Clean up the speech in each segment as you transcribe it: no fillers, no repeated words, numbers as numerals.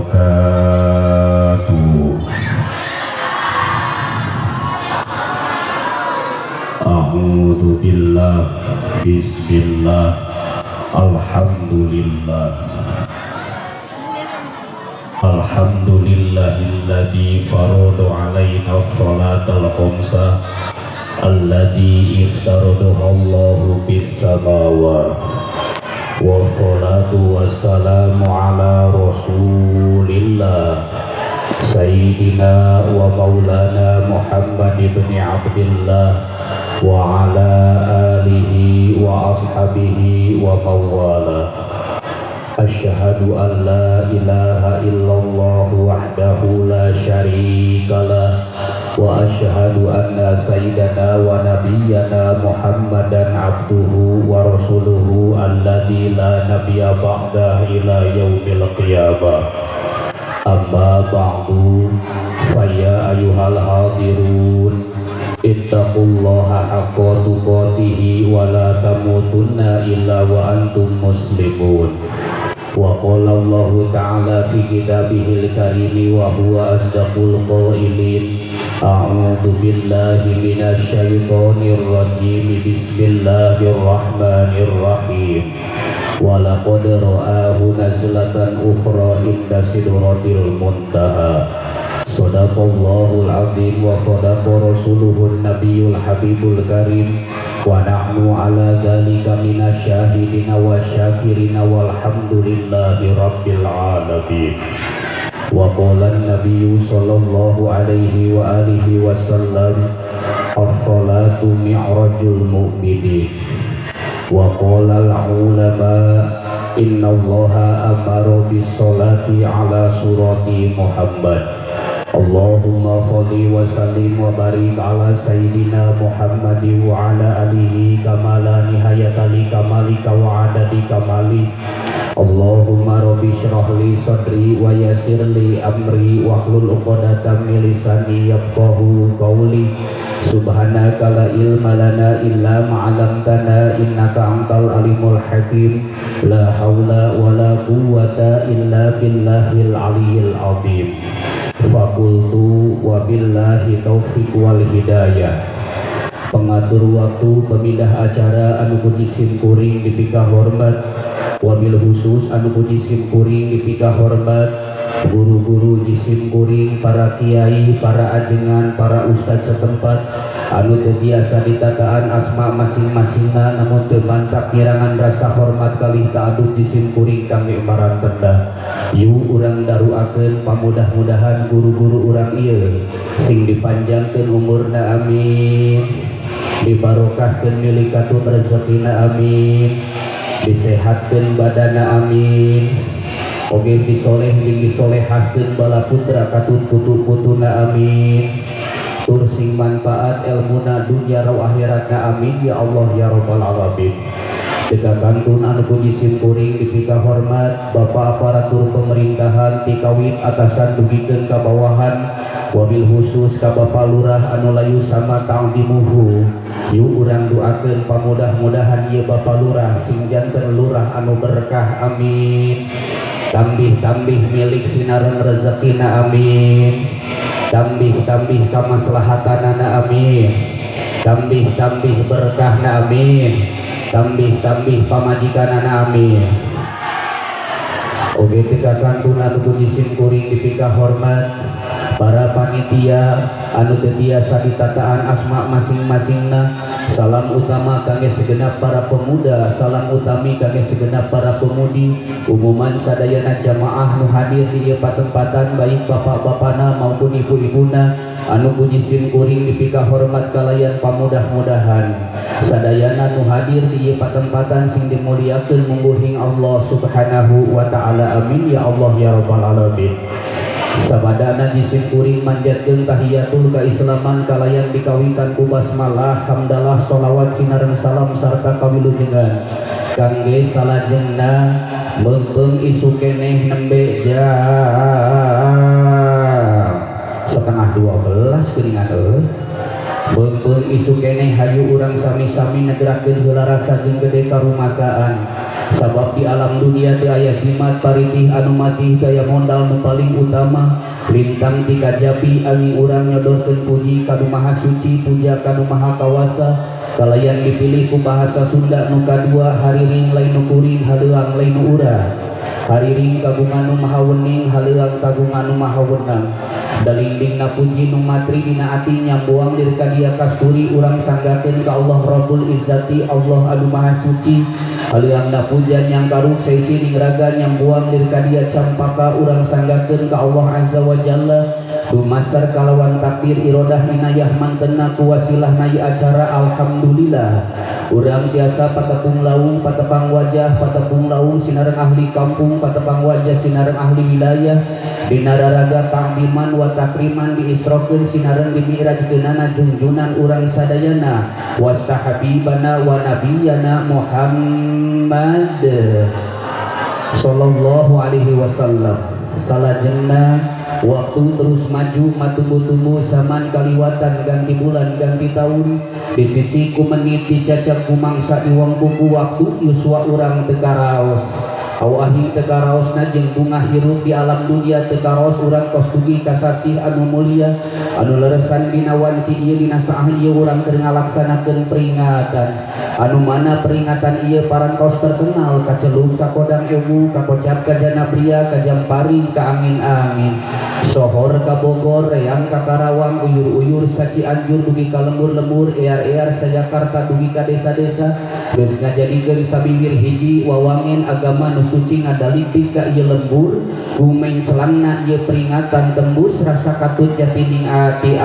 wabarakatuh. A'udzu billah, bismillah, alhamdulillah. Alhamdulillahilladzi farada 'alaina sholatal khamsah alladzi iftaradaha Allahu bis samawati. Wassalatu wassalamu ala rasulillah sayyidina wa maulana Muhammad ibn Abdillah wa ala alihi wa ashabihi wa mawala. Asyhadu an la ilaha illallah wahdahu la syarikalah wa asyhadu anna sayyidana wa nabiyyana Muhammadan abduhu wa rasuluhu alladzi la nabiyya ba'da ila yaumil qiyamah. Amma ba'du, faya ayyuhal hadirun, ittaqullaha haqqa tuqatih wa la tamutunna illa wa antum muslimun. Wa qala Allah ta'ala fi kitabihil karim wa huwa asdaqul qailin. A'udzu billahi minasy syaithanir rajim. Bismillahirrahmanirrahim. Wa laqad ra'ahu nazlatan ukhra inda sidratil muntaha. Shadaqallahul azim wa shadaqa rasuluhun nabiyul habibul karim. Wa nahnu ala dzalika minasyahidina wa syakirina walhamdulillahi rabbil alamin. Wa qala an-nabiyyu sallallahu alaihi wa alihi wasallam, as-salatu mi'rajul mu'minin. Wa qala al-ulama, innallaha amara bis-salati ala surati Muhammad. Allahumma sholli wa sallim wa barik ala sayyidina Muhammad wa ala alihi kama la nihayata li kamalika wa adadi kamali. Allahumma rabbi shrah li sadri wa yassir li amri wahlul 'uqdatam min lisani yafqahu qawli. Subhanaka la ilma lana illa ma 'allamtana innaka antal alimul hakim. La haula wa la quwwata illa billahil aliyyil azim. Fakultu wabillahi taufiq wal hidayah. Pengatur waktu pemindah acara anu puji simkuring dipika hormat, wabil khusus anu puji simkuring dipika hormat, guru-guru di simkuring, para kiai, para ajengan, para ustadz setempat anu teu biasa ditataan asma masing-masingna namun teu mantap ngirangan rasa hormat kalih ta'adud di simkuring kami marantenda. Yu urang daruakeun pamudah-mudahan guru-guru urang ieu sing dipanjangkeun umurna amin, dibarokahkeun milikatun rezekina amin, disehatkeun badana amin, oge disoleh jeung disolehahkeun bala putra katun putu-putuna amin. Tur sing manfaat ilmuna dunya raw akhiratna amin ya Allah ya rabbal alamin. Dekakantun anu puji simkuring dipika hormat Bapak aparatur pemerintahan tikawit atasan dugikeun ka bawahan, wabil khusus ka Bapak Lurah anu layu sama ta'dimuhu. Yu urang doakeun pamudah-mudahan ieu Bapak Lurah sing janten lurah anu berkah amin. Tambih-tambih milik sinareun rezekina amin. Tambih-tambih kamaslahatanana amin. Tambih-tambih berkahna amin. Tambih-tambih pamajikanana amin. Oge tikakantun anu puji simkuring dipika hormat para panitia anu teu tiasa ditataan asma masing-masingna. Salam utama kangge segenap para pemuda, salam utami kangge segenap para pemudi, umuman sadayana jamaah nu hadir di ieu patempatan baik bapak-bapana maupun ibu-ibuna anu puji simkuring dipika hormat kalayan pamudah-mudahan sadayana nu hadir di ieu patempatan sing dimuliakeun mungguhing Allah Subhanahu wa taala amin ya Allah ya rabbal alamin. Sabadana disimkuring manjatkeun tahiyatul kaislaman kalayan dikawitan ku basmalah hamdalah sholawat sinareun salam sarta kawilujengan kangge salajengna meungpeung isu keneh nembe jam setengah 12 geuningan euy. Meungpeung isu keneh hayu urang sami-sami negerakeun heula rasa jeung gede karumasaan Sabab di alam dunia teu aya simat paritih anu mati gaya modal nu paling utama lintang ti kajapi angin urang nyodorkeun puji kanu maha suci puja kanu maha kawasa kalayan dipilih ku bahasa Sunda nu kadua hariring lain nu kuring haleuang lain nu urang hariring kagungan nu maha wening haleuang kagungan nu maha wenang dalindingna puji nu matri dina ati nyambuang lir ka dia kasturi urang sanggakeun ka Allah Rabbul Izzati Allah anu maha suci haleuangna pujan yang karuk saisi ningraga nyambuang lir ka dia campaka urang sanggakeun ka Allah Azza wa Jalla dumasar kalawan takdir irodah inayah mantenna ku wasilah nai acara alhamdulillah urang tiasa patepung laung patepang wajah patepung laung sinareng ahli kampung patepang wajah sinareng ahli wilayah dina raraga ta'diman wa takriman diisrokeun sinareng dimi'rajkeunana junjunan urang sadayana wastahabibana wa nabiyana Muhammad sallallahu alaihi wasallam salajenna waktu terus maju matubu-tubu zaman kaliwatan ganti bulan ganti tahun di sisi ku menit dicacap ku mangsa di wong kuku waktu yuswa urang teu karaos awahing teu karaosna jeung bunga hirup di alam dunia teu karaos urang tos dugi ka sasih anu mulia anu leresan dina wanci ieu dina saah ieu urang keur ngalaksanakeun peringatan anu mana peringatan ieu parantos terkenal ka celup ka kodang ilmu ka kocap ka janabria ka jamparing ka angin-angin sohor ka Bogor reang ka Karawang uyur-uyur sa Cianjur dugi ka lembur-lembur ear-ear sa Jakarta dugi ka desa-desa geus ngajadikeun sabibir hiji wawangin agama nu suci ngadalipik ka ieu lembur gumeng celangna ieu peringatan tembus rasa katut jatining ati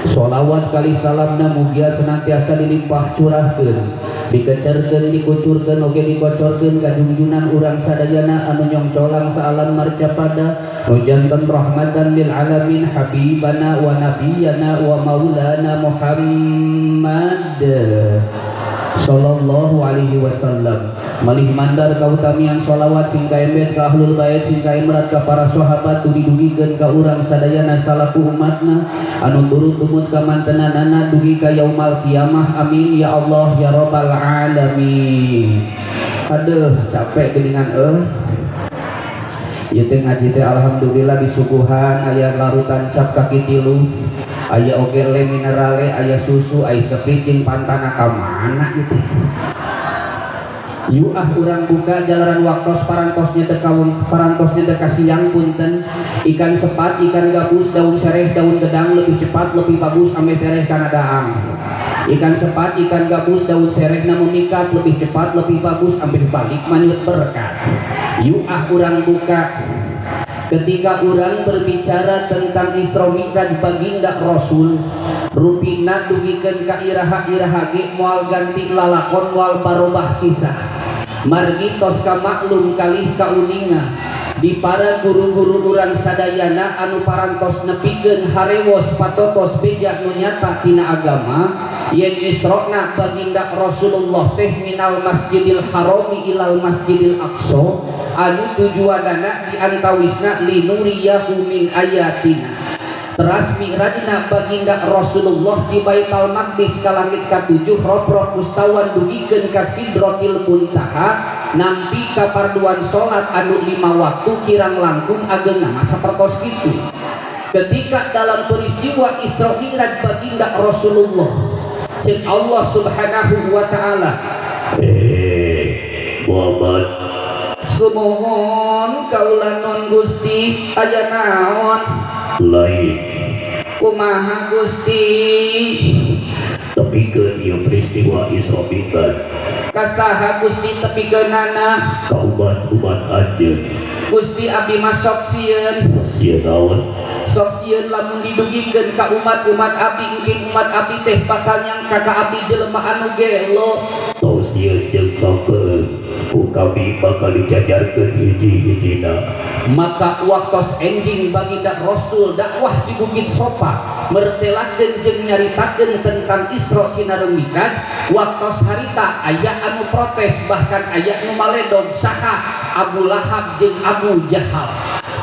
sholawat kali salamna mugia senantiasa dilimpah curahkeun dikecerkeun dikucurkeun oge dikocorkeun ka junjunan urang sadayana anu nyongcolang saalam marcapada nu janten rahmatan lil alamin habibana wa nabiyana wa maulana Muhammad sallallahu alaihi wasallam malih mandar kautamian sholawat sing kaembet ka ahlul bait sing kaemrat ka para sahabat dugi-dugikeun ka urang sadayana salaku umatna anu turut tumut ka mantenanana dugi ka yaumul kiamah amin ya Allah ya rabbal alamin. Aduh capek geuningan ieu teh ngaji teh alhamdulillah disuguhan aya larutan cap kaki tilu aya oge le minerale aya susu aya sepi jeung pantana ka mana gitu yu urang buka jalaran waktos parantosnya deka siang punten ikan sepat ikan gabus daun sereh daun gedang lebih cepat lebih bagus ame tereh kana daang ikan sepat ikan gabus daun sereh namun mikat lebih cepat lebih bagus ambil balik manut berkat yu urang buka ketika orang berbicara tentang Isra Mi'raj baginda Rasul rupina dugikeun ka iraha-iraha ge moal ganti lalakon moal barobah kisah margi tos ka maklum kalih kauninga di para guru-guru urang sadayana anu parantos nepikeun harewos patotos beja nu nyata tina agama yen Isra'na baginda Rasulullah teh minal Masjidil Harami ilal Masjidil Aqsa anu tujuanana diantawisna linuriyahu min ayatina teras mi'rajna baginda Rasulullah di Baitul Maqdis ka langit ka-7 rob-rob mustawan dugikeun ka Sidratil Muntaha nampi ka parduan salat anu 5 waktu kirang langkung ageuna sapertos kitu ketika dalam peristiwa Isra Mi'raj baginda Rasulullah cek Allah Subhanahu wa taala Muhammad sumohon kaula non Gusti aya naon lain kumaha Gusti tepikeun ieu peristiwa Isra Mi'raj kasaha Gusti tepikeunana ka umat-umat anjeun Gusti abdi mah sok sieun sia naon sok sieun lamun didugikeun ka umat-umat abdi engke umat abdi teh bakal nyangka ka abdi jelema anu gelo tong sieun jeung kakeun ku kami bakal dijajarkeun hiji-hijina maka waktos enjing baginda Rasul dakwah di Bukit Sofa mertelakeun jeung nyaritakeun tentang Isra sinareng Mi'raj waktos harita aya anu protes bahkan aya nu maledog saha Abu Lahab jeung Abu Jahal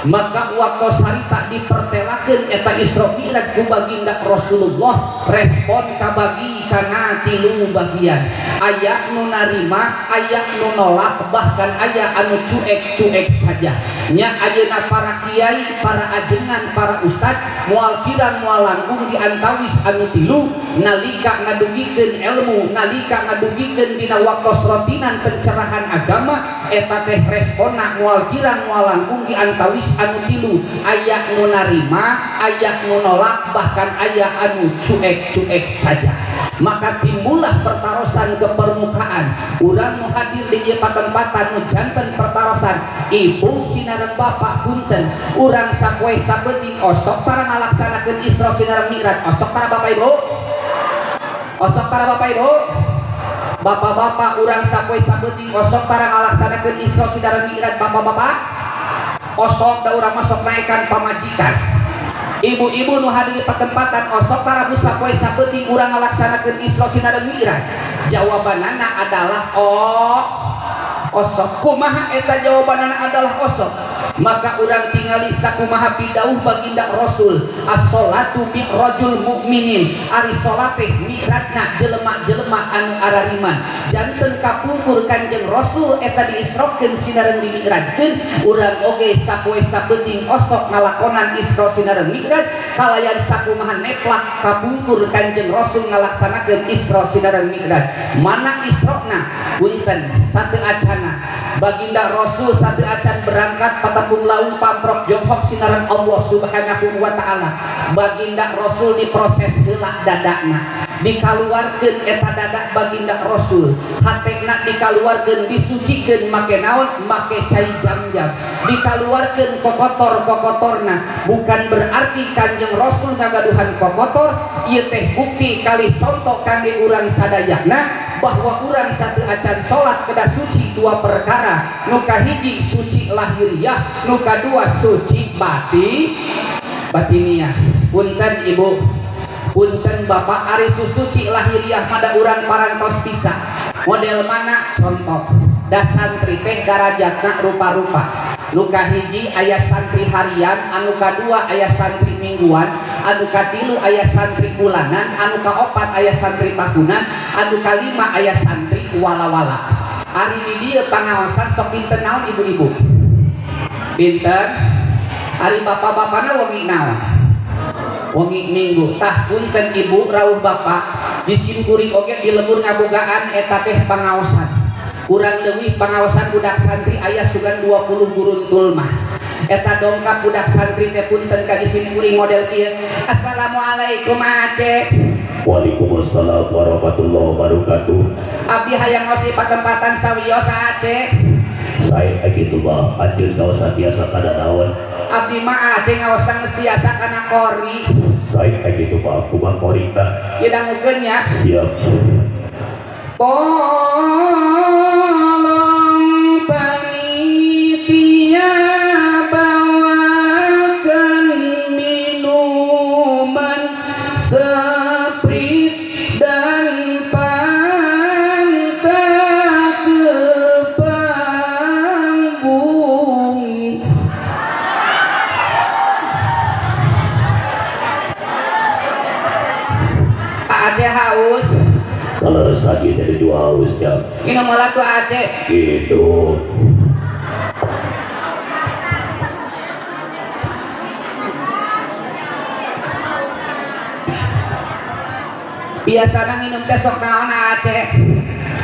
maka waktu sarita dipertelakeun eta Isra Mi'raj ku baginda Rasulullah respon kabagi kana 3 bagian aya nu narima aya nu nolak bahkan aya anu cuek-cuek saja nya ayeuna para kiai para ajengan para ustad moal kirang moal langkung di antawis anu 3 nalika ngadugikeun ilmu nalika ngadugikeun dina waktos rotinan pencerahan agama eta teh responna moal kirang moal langkung di antawis anu 3 aya nu narima aya nu nolak bahkan aya anu cuek-cuek saja maka timbullah pertarosan ke permukaan urang nu hadir di ieu patempatan nu janten pertarosan ibu sinareng bapak punten urang sapoe sabeuting osok tara ngalaksanakeun Isra sinareng Mi'raj osok tara bapak ibu osok tara bapak ibu bapak-bapak urang sapoe sabeuting osok tara ngalaksanakeun Isra sinareng Mi'raj bapak-bapak osok da urang masuk naikkan pamajikan ibu-ibu nu hadir di patempatan osok tara busa poe sabeuting urang ngalaksanakeun Isra sinareng Mi'raj jawabanana adalah osok kumaha eta jawabanana adalah osok maka urang tingali sakumaha pidauh baginda Rasul as-sholatu mi'rajul mukminin ari salat teh mi'rajna jelema-jelema anu arariman janten kapungkur Kanjeng Rasul eta diisrokeun sinareng di mi'rajkeun urang oge sapoe sabeuting osok ngalakonan Isra sinareng Mi'raj kalayan sakumaha neplak kapungkur Kanjeng Rasul ngalaksanakeun Isra sinareng Mi'raj mana Israna punten sateu acana baginda Rasul sateu acan berangkat patapung laung pamprok jonghok sinareng Allah Subhanahu wa ta'ala baginda Rasul diproses heula dadana dikaluarkeun eta dadak baginda Rasul hatena dikaluarkeun disucikeun make naon make cai jam-jam dikaluarkeun kokotor-kokotorna bukan berarti Kanjeng Rasul ngagaduhan kokotor ieu teh bukti kalih contoh kangge urang sadayana bahwa urang satu acan salat kedah suci 2 perkara nu kahiji suci lahiriah nu kadua suci batiniah punten ibu punten bapak ari suci lahiriah pada urang parantos pisah model mana contoh da santri teh darajatna rupa-rupa nu kahiji aya santri harian anu kadua aya santri mingguan anu katilu aya santri bulanan anu kaopat aya santri tahunan anu kalima aya santri wala-wala ari di dieu pangaosan sok pinten naon ibu-ibu pinten ari bapak-bapana wengi naon wengi minggu tah punten ibu rawuh bapak disimkuring oge di lembur ngabogaan eta teh pangaosan kurang leuwih pangaosan budak santri aya sugan 20 guruntul mah eta dongkap budak santri teh punten ka disimkuring model ieu assalamualaikum Aceh Waalaikumsalam warahmatullahi wabarakatuh abdi hayang ngos di patempatan sawios Aceh saya gitu bah anjir kawasan biasa kada naon abdi mah Aceh ngaosan geus tiasa kana kori saya gitu bah kumaha korita ieu dangukeun nya siap tolong panitia bawakan minuman Sprite dan Fanta ke panggung Aceh haus kalau sakit dari 2 haus jam minum malah tuh Aceh gitu biasana minum teh sok naon Aceh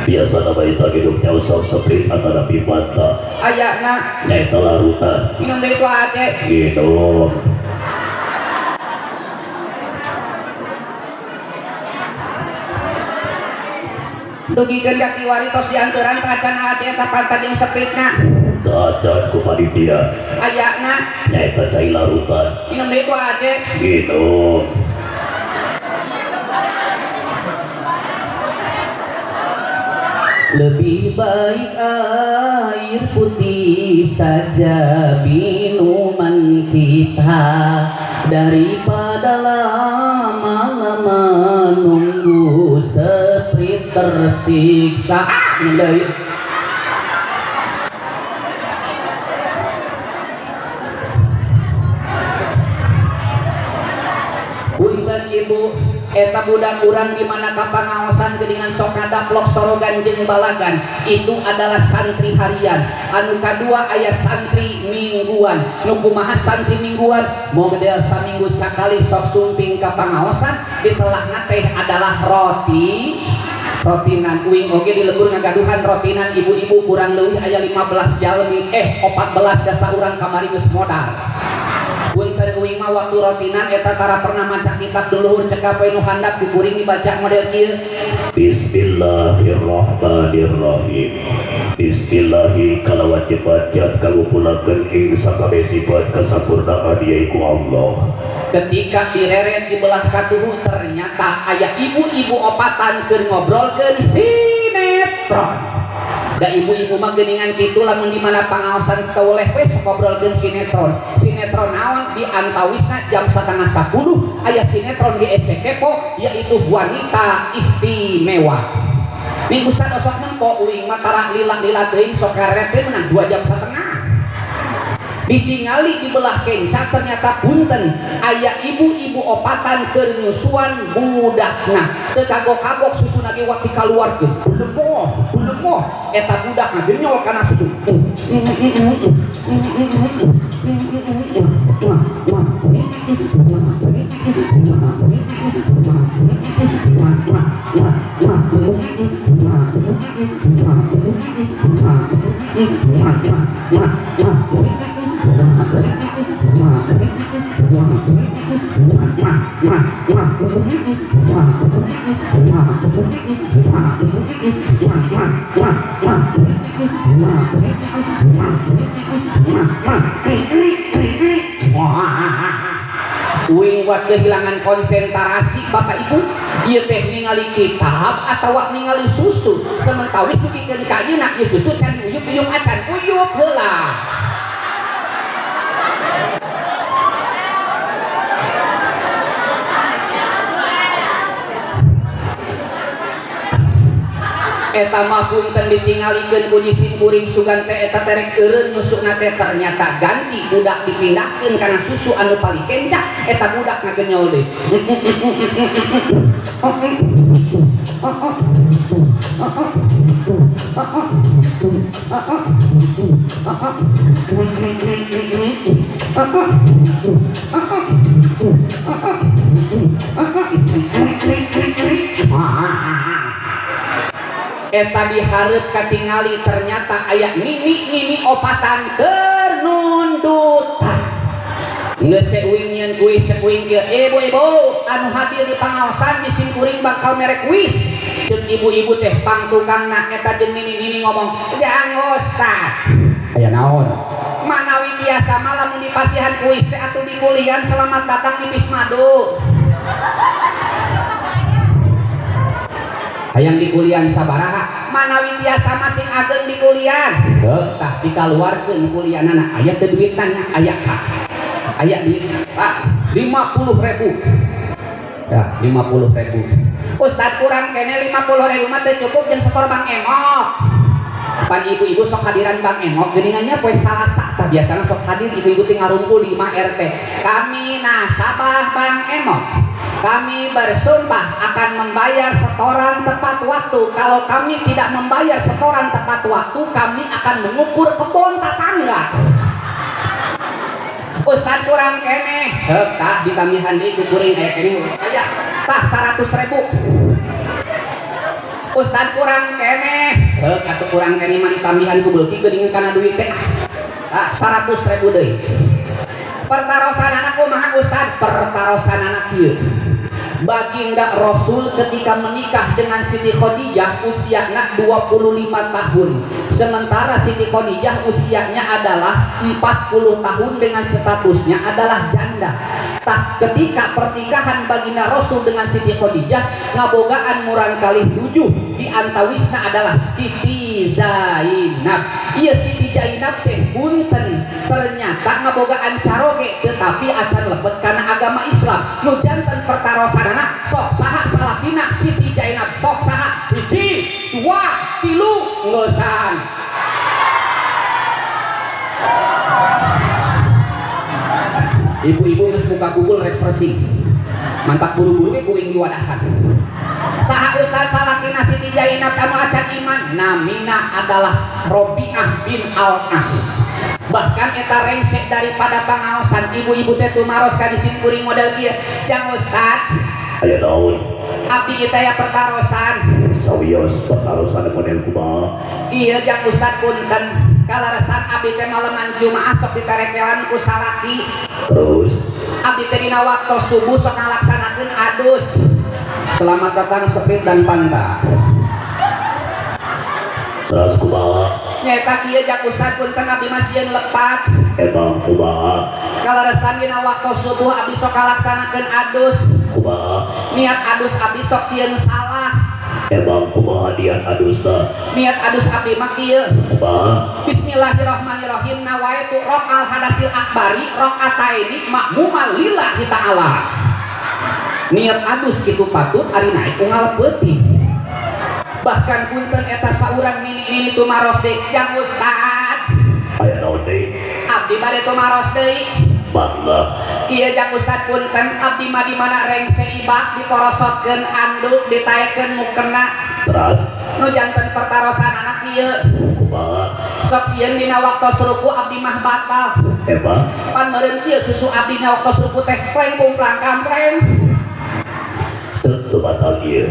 biasa nama itu hidupnya usah Sprite atau nabi Fanta ayana nyaita larutan minum deui tuh Aceh gitu dugikeun ka kiwari tos dianturan ka acan Aceh eta Fanta jeung Sprite-na dacan ku panitia ayana nyaita cai larutan minum deui tuh Aceh gitu lebih baik air putih saja minuman kita daripada lama-lama nunggu Sprite tersiksa eta budak urang di mana kapangaosan geuningan sok ngadaplok sorogan jeung balagan itu adalah santri harian. Anu kadua aya santri mingguan. Nu kumaha santri mingguan? Model saminggu sakali sok sumping kapangaosan ditelahna teh adalah rotinan uing oge di lembur ngagaduhan rotinan ibu-ibu kurang leuwih aya 15 jalmi 14 dasa urang kamari geus modal. Punten uing mah waktu rotinan eta tara pernah maca kitab duluhur cek apoe nu handap kuring dibaca model kieu. Bismillahirrahmanirrahim. Bismillahi kalawat dibaca kalupulakeun ing sakabeh sifat kasempurnaan yaiku Allah. Ketika direret di belah katuhu ternyata aya ibu-ibu opatan keur ngobrolkeun sinetron. Da ibu-ibu mah geuningan kitu lamun di mana pangaosan kauleh we sok ngobrolkeun sinetron. Sinetron naon di antawisna jam 9:30 aya sinetron di SCTV yaitu Wanita Istimewa. Minggu Ustaz sok nempo uing mah tara lila-lila teuing sok kareret teh menang 2 jam setengah. Ditingali di belah kenca ternyata punten aya ibu-ibu opatan keur nyusuan budakna teu kagok-kagok susuna ge wati kaluarkeun bulemoh eta budakna genyol kana susu uing buat kehilangan konsentrasi Bapak Ibu ieu teh ningali kitab atawa ningali susu sementawis dugikeun ka ayeuna ieu susu can diuyup-uyup acan uyup heula. Eta mah punten ditingalikeun ku jisim kuring sugan teh eta terek eureun nyusukna teh ternyata ganti budak dipindahkeun kana susu anu paling kenca eta budak ngagenyol deui. Eta dihareup katingali ternyata aya nini opatan keur nundutan. Geus seuing nyeun kuis cek uing kieu ibu-ibu anu hadir di pangaosan jisim kuring bakal merek kuis. Ceuk ibu-ibu teh pangtukangna eta jeung nini ngomong, "Jang Ustaz." Aya naon? Manawi biasa mah lamun di pasihan kuis teh atuh dikulian selamat datang di Bismadu. Hayang di kuliah sabaraha manawi biasa masing ageng di kuliah tah dikaluarkeun kuliahna aya teu duitanna aya aya duit Pak 50.000 ya 50.000 Ustaz kurang kene 50.000 mah teu cukup jeung setor Bang Emok. Pan ibu-ibu sok hadiran Bang Emok geuningannya poe Salasa tah biasana sok hadir ibu-ibu teh ngarumpul di 5 RT. Kami nasabah Bang Emok, kami bersumpah akan membayar setoran tepat waktu. Kalau kami tidak membayar setoran tepat waktu, kami akan mengukur kebun tetangga. Ustaz kurang kene tak ditamihan di kukuring aya kene aya tah 100.000. Ustaz kurang kene atuh kurang kene mah ditamihan ku beuki geuningan kana duit teh 100.000 deui. Pertarosanana kumaha Ustaz? Pertarosanana kieu. Baginda Rasul ketika menikah dengan Siti Khadijah usianya 25 tahun, sementara Siti Khadijah usianya adalah 40 tahun dengan statusnya adalah janda. Tah ketika pertikahan Baginda Rasul dengan Siti Khadijah ngabogaan murang kali 7 di antawisna adalah Siti Zainab. Iya Siti Zainab teh punten ternyata ngabogaan caroge tetapi acan lebet karena agama Islam. Nu janten pertarosanana sok saha salakina Siti Zainab sok saha 1 2 3 ngeusan. Ibu-ibu geus buka Google rek searching mantap buru-buru we kuing diwadahan. Saha Ustaz salakina Siti Jainab kamu acan iman namina adalah Robiah bin Al-As. Bahkan eta rengsek daripada pangaosan ibu-ibu teh tumaros ka disin kuring model kieu. Jang Ustaz aya naon abdi teh ya pertarosan sawios pertarosan model kumaha ieu jang Ustaz punten kalaresan abdi teh maleman Jumaah sok diterekelan ku salaki terus abdi teh dina waktu subuh sok ngalaksanakeun adus selamat datang sepit dan panda terus kumaha nyaeta kieu jang Ustaz punten abdi masieun lepat emang kumaha kalaresan dina waktu subuh abdi sok ngalaksanakeun adus kumaha niat adus abdi sok sieun salah emang kumaha dian adusna niat adus abdi mah kieu kumaha Bismillahirrahmanirrahim nawaitu rokal hadasil akbari rokataini makmumal lillahi ta'ala niat adus kitu patut ari naik unggal peuting bahkan punten eta saurang nini tumaros deui jang Ustaz aya naon deui abdi bade tumaros deui bangga kieu jang Ustaz punten abdi mah di mana rengse ibak diporosotkeun anduk ditaekeun mukena terus nu janten pertarosan anak kieu kumaha sok sieun dina waktu suruku abdi mah batal emang pan meureun kieu susu abdi dina waktu suruku teh pleng pumplang kampleng teu batal ieu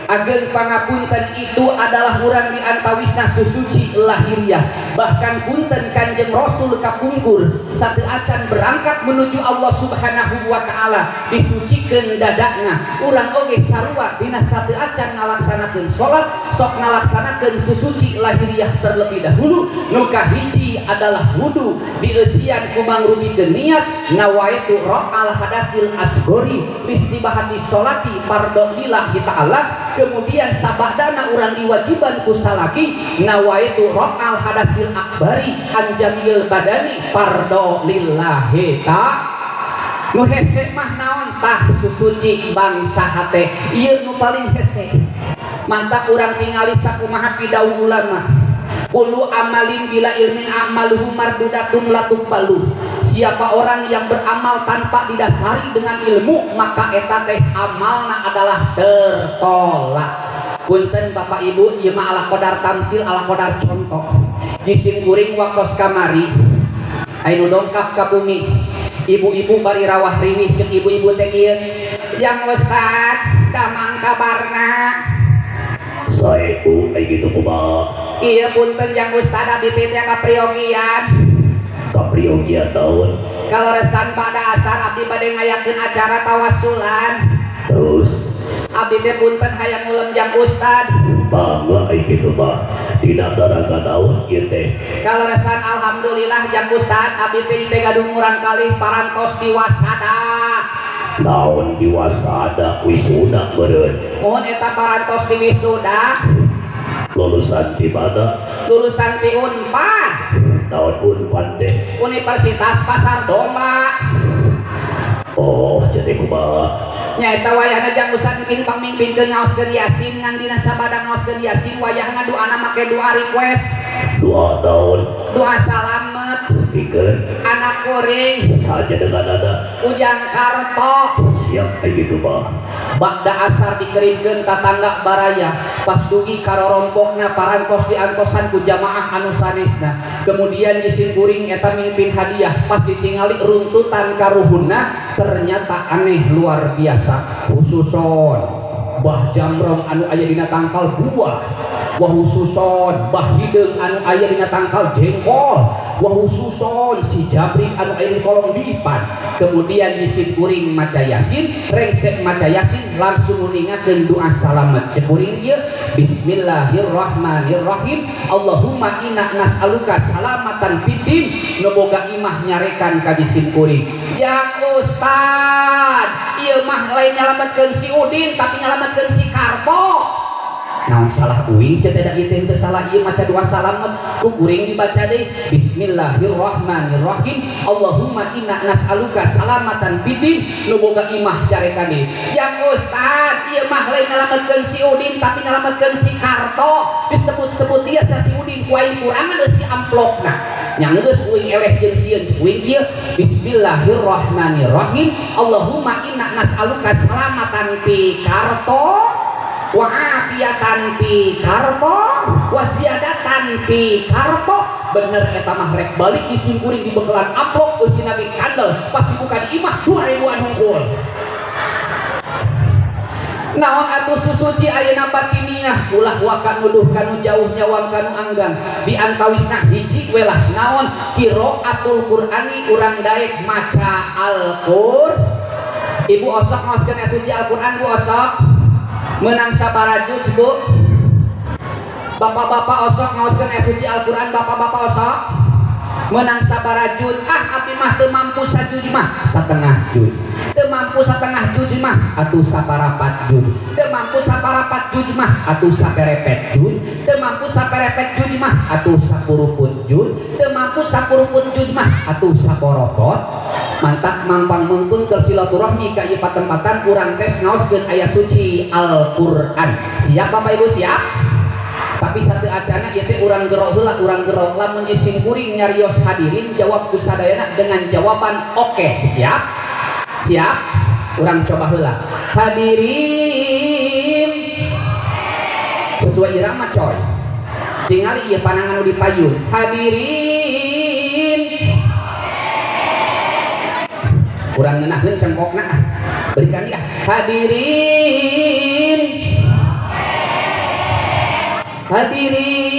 Ageng pangapunten itu adalah urang di antawisna susuci lahiriah bahkan punten Kanjeng Rasul kapungkur satu acan berangkat menuju Allah subhanahu wa ta'ala disucikeun dadana urang oge sarua dina satu acan ngalaksanakeun sholat sok ngalaksanakeun susuci lahiriah terlebih dahulu nu kahiji adalah wudu dieusian kumang rumikeun niat nawaitu ra'al hadasil asgori listibahati sholati fardhu lillahi ta'ala kemudian sabadana urang diwajiban ku salaki nawaitu ra'al hadasil akbari anjamil badani fardhu lillahi ta'ala nu hese mah naon tah susuci bangsa hate ieu nu paling hese mantap urang tingali sakumaha pidau ulama Kullu amalin bila ilmin amaluhu mardudatun latuqbalu. Siapa orang yang beramal tanpa didasari dengan ilmu maka eta teh amalna adalah tertolak. Punten Bapak Ibu ieu mah ala qadar tamsil ala qadar contoh. Jisim kuring waktos kamari anu dongkap ka bumi. Ibu-ibu bari rawah riwih cek ibu-ibu teh kieu. Yang Ustaz damang kabarna Saeku kayak gitu kumaha iya punten yang Ustaz abdi teh kapriogian kapriogian daun kalau resan pada asar abdi bade ngayakeun acara tawasulan terus abdi teh punten hayang ngulem jang Ustaz bangga kayak gitu mah tidak daraga daun ieu teh kalau resan alhamdulillah jang Ustaz abdi teh gadung murang kalih parantos diwasada naon diwasada wisuda beureun mohon eta parantos di wisuda lulusan di mana lulusan ti Unpad naon Unpad teh Universitas Pasar Domba oh jadi kumaha nyaeta wayahna jang Ustaz mungkin pamimpinkeun ngaoskeun Yasin ngan dina sabada ngaoskeun Yasin wayahna doana make doa request doa daun doa salamet pikeun anak kuring saja dengan ada Ujang Karto siap kayak gitu mah bakda asar dikirimkeun ka tangga baraya pas dugi karorompokna parantos diantosan ku jamaah anu sanesna kemudian isin kuring eta mimpin hadiah pas ditingali runtutan karuhunna ternyata aneh luar biasa khususon bah jamrong anu aya dina tangkal buah wah khususon bah hideung anu aya dina tangkal jengkol wah khususon si jabrik anu aya di kolong lipat kemudian isin kuring maca Yasin rengsek maca Yasin langsung ningakeun doa salamet cek kuring ieu bismillahirrahmanirrahim Allahumma inna nas'aluka salamatan fiddin nu boga imah nyarekan ka disin kuring jang Ustad ieu mah lain nyalametkeun si Udin tapi nyalametkeun si Karto naon salah uing cek tidak ieu teh salah ieu maca doa salamet ku kuring dibaca deui bismillahirrahmanirrahim Allahumma inna nas'aluka salamatan fiddin nu boga imah carekan deui jang Ustad ieu mah lain nyalametkeun si Udin tapi nyalametkeun si Karto disebut-sebut ieu si Udin ku aing kurangan si amplopna nyanggeus uing eleh jeung sieun uing ieu bismillahirrahmanirrahim Allahumma inna nas'aluka salamatan fi karto wa afiatan fi karto wa ziyadatan fi karto. Bener eta mah rek balik disingkuring di bekelan amplop eusina ge kandel pas dibuka di imah 2000-an hungkul. Naon atuh susuci ayeuna batiniah ulah wakan nuduh kanu jauh nyawang kanu anggan di antawisna hiji we lah naon qiraatul qur'ani urang daek maca Al-Qur'an. Ibu osok ngaoskeun suci Al-Qur'an Bu osok menang sabaraha juz Bu. Bapak-bapak osok ngaoskeun suci Al-Qur'an bapak-bapak osok menang sabaraha juz abdi mah teu mampu sajuz mah satengah juz teu mampu satengah juz mah atuh saparapat juz teu mampu saparapat juz mah atuh saperepet juz teu mampu saperepet juz mah atuh sapuruput juz teu mampu sapuruput juz mah atuh saporokot. Mantap mampang muntun ke silaturahmi ka ieu patempatan urang tes ngaoskeun aya suci Al-Qur'an. Siap Bapak Ibu siap? Tapi satu acana ieu teh urang gero heula urang gero lamun disingkuring nyarios hadirin jawab ku sadayana dengan jawaban oke. Siap? Siap? Urang coba heula. Hadirin sesuai irama coy. Tingali ieu panangan nu dipayun. Hadirin. Urang ngeunaheun cengkokna. Berikan dia. Hadirin. Hadirin,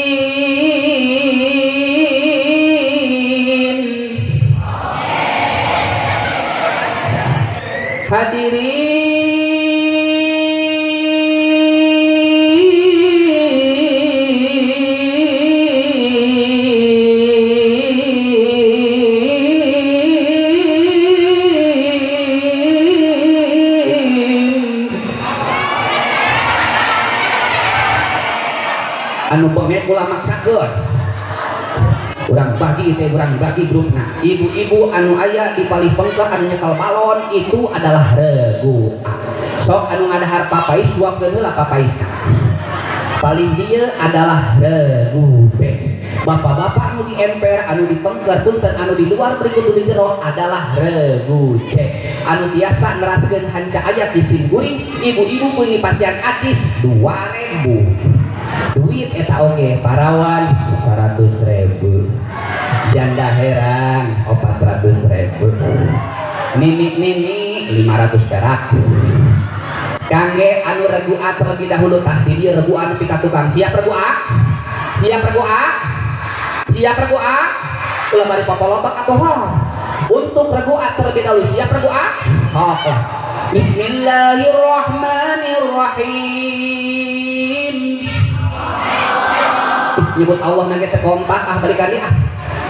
anu bengek ulah maksakeun urang bagi teh urang bagi grupna ibu-ibu anu aya di palih pengkeh anu nyekel balon itu adalah regu sok anu ngadahar papais duakeun heula papaisna palih dieu adalah regu bapak-bapak anu di emper anu di pengker punten anu di luar berikut di jero adalah regu cek anu biasa neraskeun hanca ayat di singkuring ibu-ibu puini pasien acis 2000 duit eta oge parawan 100.000 janda herang 400.000 nini 500 perak kangge anu regu A terlebih dahulu tah di dieu regu anu pika tukang siap regu A siap regu A siap regu A ulah bari popolotok atuh untuk regu A terlebih dahulu siap regu A sok Bismillahirrahmanirrahim nyebut Allah nage teh kompak balikan dia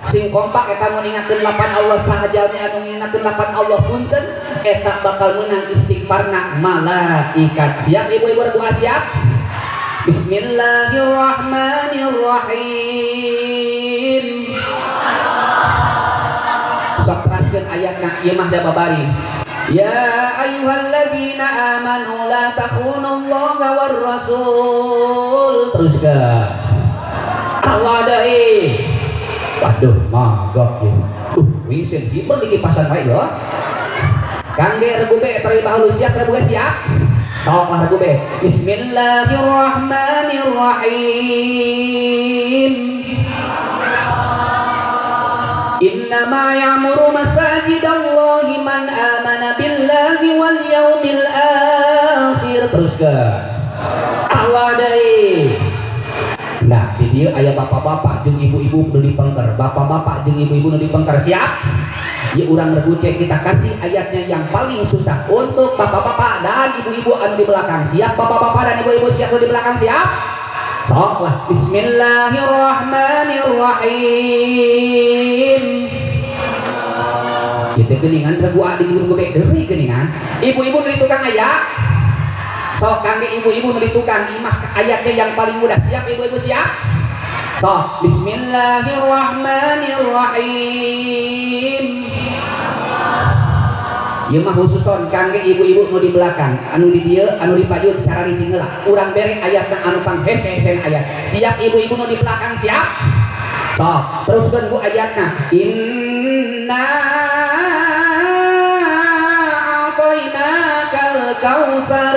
sing kompak eta mun ningakeun lapan Allah sahajalmi anu ningakeun lapan Allah punten eta bakal menang istighfarna malaikat. Siap ibu-ibu berdoa siap? Bismillahirrahmanirrahim. Sok teraskeun ayatna ieu mah da babari. Ya ayyuhalladzina amanu la takhunullaha war rasul. Teruskan Allah dai. Waduh, magok ieu. Wisen hiper di kipasan wae yo. Kangge regu be terlebih dahulu siap regu siap. Tolonglah regu be. Bismillahirrahmanirrahim. Innama ya'muru masajidallahi man amana billahi wal yaumil akhir. Teruskan Allah dai. Nah, di dia ayah bapak-bapak jeung ibu-ibu nu dipengker, bapak-bapak jeung ibu-ibu nu dipengker siap? Ya urang regu cek kita kasih ayatnya yang paling susah untuk bapak-bapak dan ibu-ibu anu di belakang. Siap bapak-bapak dan ibu-ibu siap anu di belakang siap? Soklah. Bismillahirrahmanirrahim. Kita geningan regu adi guru gede deui geningan. Ibu-ibu nu di tukang aya. So kangge ibu-ibu nu di tukang imah ayatnya yang paling mudah. Siap ibu-ibu siap? So Bismillahirrahmanirrahim. Ieu mah khususon kangge ibu-ibu nu di belakang anu di dieu anu dipayun cara ricing heula urang bere ayatna anu panghese-hesen ayat. Siap ibu-ibu nu di belakang siap? so teruskan ku ayatna inna a'tainakal kausar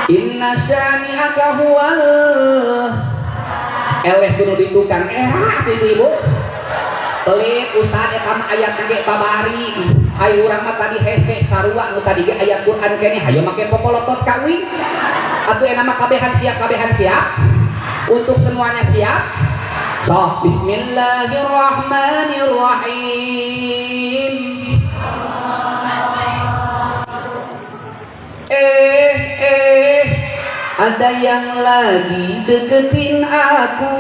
inna syani'aka huwal eleh kudu ditukang itu ibu pelit ustad eta mah ayat ge babari ayo urang mah tadi hese sarua nu tadi ge ayat Quran kene hayo make popolotot kawin atuh eta mah kabehan siap untuk semuanya siap so bismillahirrahmanirrahim ada yang lagi deketin aku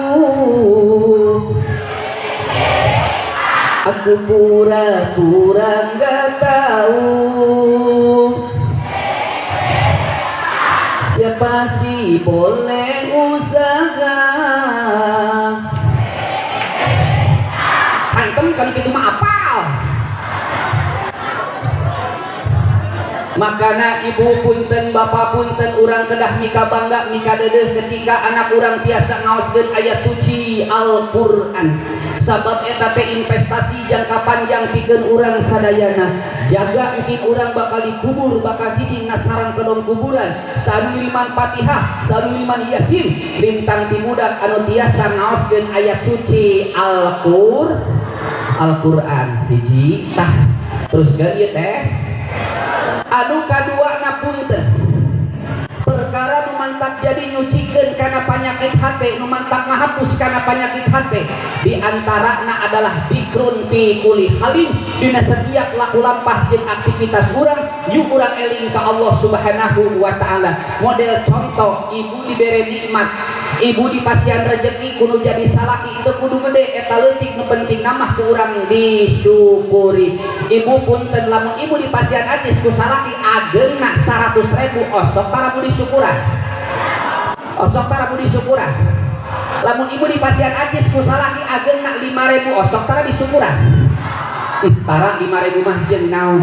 pura-pura nggak tahu siapa sih boleh usaha hantem kan itu mah apal makana ibu punten bapak punten urang kedah mika bangga mika dedeh ketika anak urang tiasa ngaoskeun ayat suci Al-Qur'an sabab eta teh investasi jangka panjang pikeun urang sadayana jaga engkin urang bakal dikubur bakal cicing nasarang kedong kuburan sadu liman Fatihah sadu liman Yasin lintang timudak anu tiasa ngaoskeun ayat suci Al-Qur'an hiji tah terus ieu teh anu kadua na punten perkara nu mantap jadi nyucikeun kana panyakit hate nu mantap ngahapus kana panyakit hate diantarana adalah dikrun fi kulli halin dina setiap laku lampah jeung aktivitas urang yuk urang eling ka Allah Subhanahu wa taala model contoh ibu dibere nikmat ibu dipasihan rezeki kudu jadi salaki itu kudu gede eta leutik nu penting namah ku urang disyukuri ibu punten lamun ibu dipasihan acis ku salaki ageuna 100.000 osok tara budi syukuran lamun ibu dipasihan acis ku salaki ageuna 5.000 osok tara disyukuran tara 5.000 mah jeung naon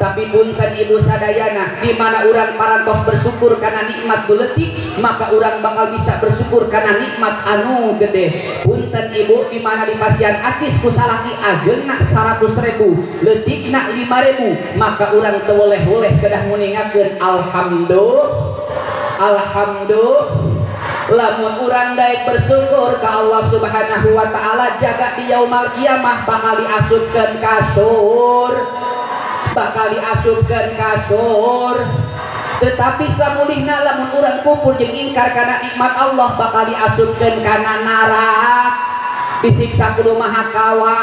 tapi punten ibu sadayana di mana urang parantos bersyukur karena nikmat leutik maka urang bakal bisa bersyukur karena nikmat anu gede punten ibu di mana dipasihan acis ku salaki ageuna 100.000 leutikna 5.000 maka urang teu oleh kedah nguningakeun alhamdulillah lamun urang daek bersyukur ka Allah Subhanahu wa taala jaga di yaumul kiamah bakal diasupkeun kasur tetapi samulihna lamun urang kufur jeung ingkar kana nikmat Allah bakal diasupkeun kana narak disiksa kudu mahakawa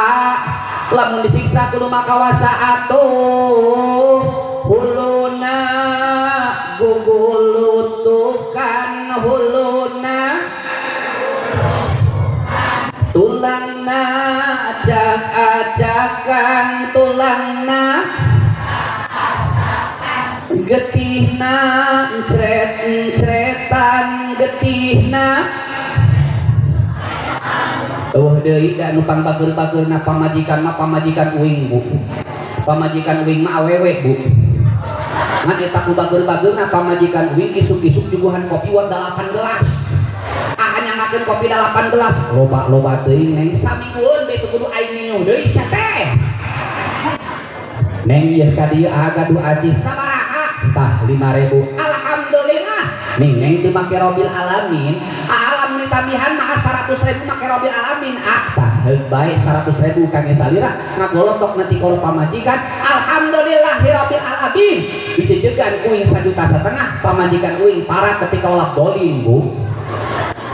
lamun disiksa kudu makawa saatuh huluna gugulutukan huluna tulangna acak-acakan tulangna getihna encret-encretan getihna deui da nu pangbageur-bageurna pamajikan uing bu pamajikan uing mah awewe bu ngan eta ku bageur-bageurna pamajikan uing isuk-isuk juguhan kopi wa 8 gelas nyangakeun kopi 8 gelas loba teuing neng saminggueun beuh kudu aing minum deui sia teh neng ieu ka dieu gaduh acis sabaraha tah 5.000 alhamdulillah neng teu make robil alamin alam ditabihan mah 100.000 make robil alamin tah heug bae 100.000 kangge salira ngagolotok nanti kalau pamajikan alhamdulillahirabbil alamin dijejegan uing 1,5 juta pamajikan uing parah ketika olah bowling bu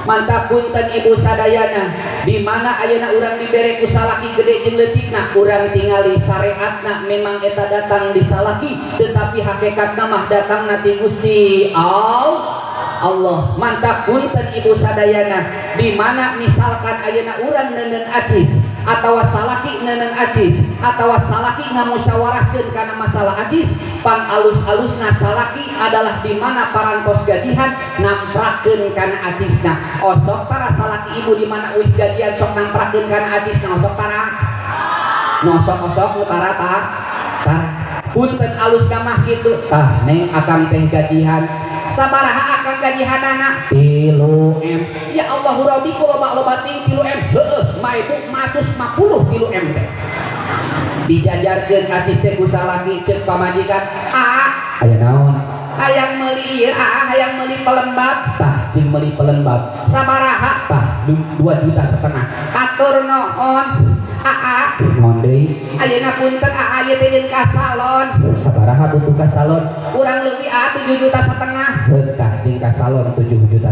mantap punten ibu sadayana di mana ayeuna urang dibere ku salaki gede jeung leutikna urang tingali syariatna memang eta datang di salaki tetapi hakikatna mah datang nanti Gusti Allah mantap punten ibu sadayana di mana misalkan ayeuna urang neuneun acis atawa salaki neuneun acis atawa salaki ngamusyawarahkeun kana masalah acis pan alus-alusna salaki adalah di mana parantos gajihan namprakeun kana acisna osok tara salaki ibu di mana uih gajian sok namprakeun kana acisna osok tara nosok-osok utara tara punten alus mah kitu tah neng akang teh gajihan sabaraha akan gajihanana 3M. ya Allah Rabbi loba ting 3M heueuh maebu 150 3M teh dijajarkeun acis teh ku salaki ceuk pamajikan Aya naon? hayang meuli ieu hayang meuli pelembab Tah cing meuli pelembab sabaraha tah 2,5 juta. atur nuhun Naon deui? ayeuna punten ieu teh jeung ka salon Sabaraha butuh ka salon? kurang leuwih 7,5 juta Heuh tah jeung ka salon 7,5 juta.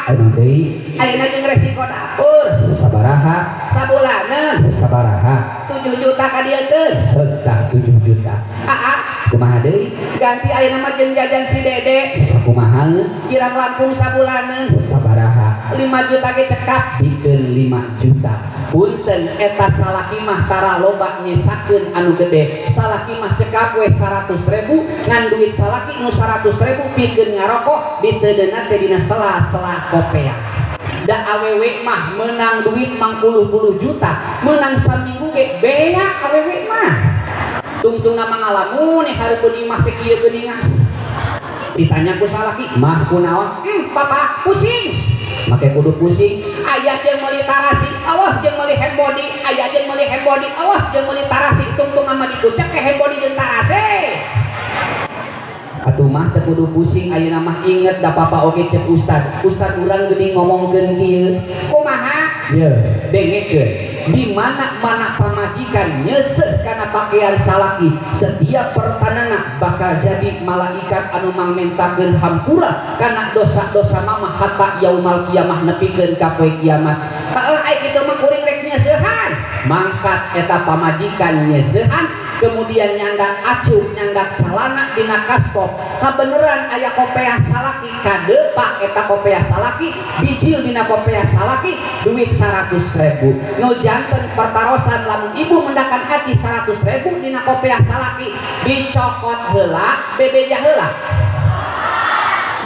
Anu deui? ayeuna jeung resiko dapur Sabaraha? sabulaneun Sabaraha? 7 juta ka dieu keun Heuh tah 7 juta. Kumaha deui? ganti ayeuna mah jeung jajan si Dede Sakumaha? kirang langkung sabulaneun Sabaraha? 5 juta ge cekap Pikeun 5 juta. punten eta salaki mah tara loba nyesakeun anu gede salaki mah cekap we 100.000 ngan duit salaki nu 100.000 pikeun ngarokok diteudeuna teh dina sela-sela kopeah da awewe mah menang duit mang 10 juta menang saminggu ge beak awewe mah tungtungna mangalamun hareupeun imah teh kieu geuningan ditanya ku salaki mah kunaon papa pusing Make kudu pusing. ayah jeung meuli tarasi awas jeung meuli handbody ayah jeung meuli handbody awas jeung meuli tarasi tungtung ama dikucek ke handbody jeung tarasi Atuh mah teu kudu pusing ayeuna mah inget da papa oge cek ustad urang geuning ngomongkeun kieu kumaha ye dengekeun di mana pamajikan nyeseuh kana pakaian salaki setiap pertanana bakal jadi malaikat anu mangmentakeun hampura kana dosa-dosa mama hatta yaumal kiamah nepikeun ka poe kiamat ai kitu mah kuring rek nyeseuhan mangkat eta pamajikan nyeseuhan kemudian nyandak acuh nyandak calana dina kaskop kabeneran aya kopeah salaki kadepak eta kopeah salaki bijil dina kopeah salaki duit 100.000 nu janten pertarosan lamun ibu mendakan aci 100.000 dina kopeah salaki dicokot heula bebeja heula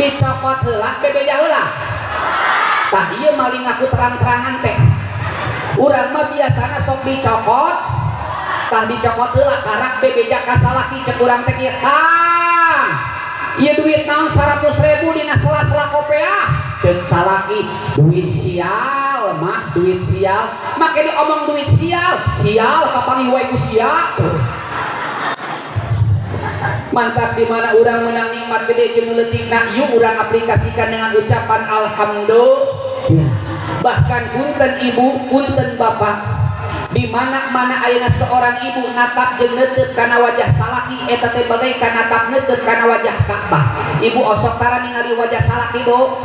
dicokot heula bebeja heula tah ieu maling aku terang-terangan teh urang mah biasana sok dicokot tah dicokot heula karak bebeja ka salaki cek urang teh kieu ieu duit naon 100.000 dina sela-sela kopeah ceuk salaki duit sial mah duit sial make diomong duit sial kapangi wae ku sia mantap di mana urang menang nikmat gede jeung leutikna yuk urang aplikasikan dengan ucapan alhamdulillah bahkan punten ibu punten bapak di mana ayeuna seorang ibu natap jeung neuteut kana wajah salaki eta teh bagaikan natap neuteut kana wajah Ka'bah ibu osok tara ningali wajah salaki do